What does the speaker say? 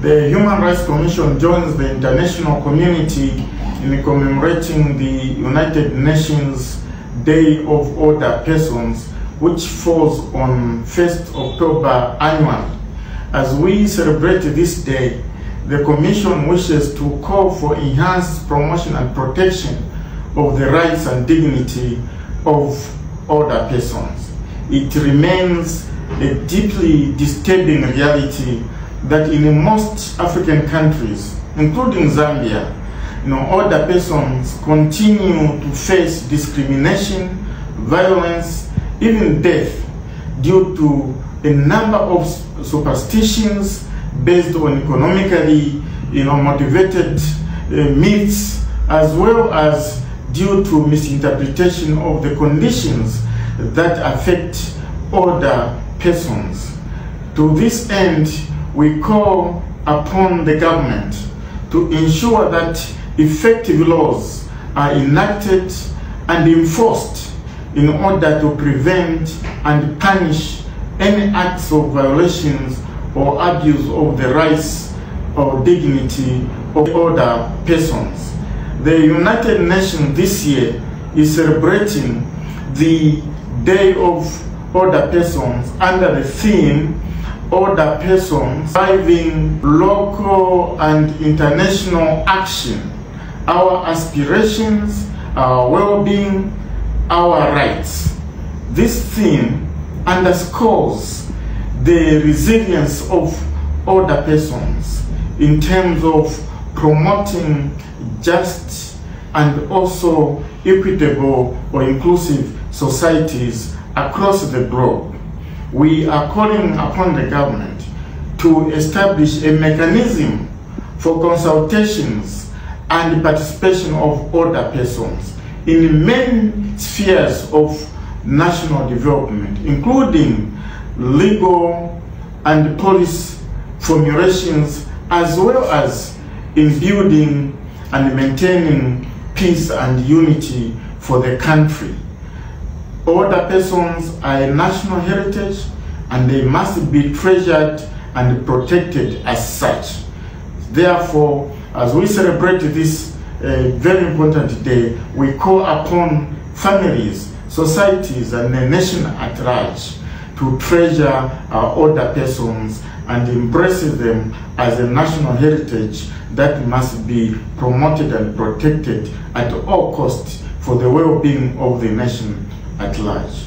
The Human Rights Commission joins the international community in commemorating the United Nations Day of Older Persons, which falls on 1st October annually. As we celebrate this day, the Commission wishes to call for enhanced promotion and protection of the rights and dignity of older persons. It remains a deeply disturbing reality that in most African countries, including Zambia, older persons continue to face discrimination, violence, even death due to a number of superstitions based on economically motivated myths, as well as due to misinterpretation of the conditions that affect older persons. To this end, we call upon the government to ensure that effective laws are enacted and enforced in order to prevent and punish any acts of violations or abuse of the rights or dignity of older persons. The United Nations this year is celebrating the Day of Older Persons under the theme Older Persons Driving Local and International Action, Our Aspirations, Our Well-being, Our Rights. This theme underscores the resilience of older persons in terms of promoting just and also equitable or inclusive societies across the globe. We are calling upon the government to establish a mechanism for consultations and participation of older persons in many spheres of national development, including legal and policy formulations, as well as in building and maintaining peace and unity for the country. Older persons are a national heritage and they must be treasured and protected as such. Therefore, as we celebrate this very important day, we call upon families, societies, and the nation at large to treasure our older persons and embrace them as a national heritage that must be promoted and protected at all costs for the well-being of the nation at large.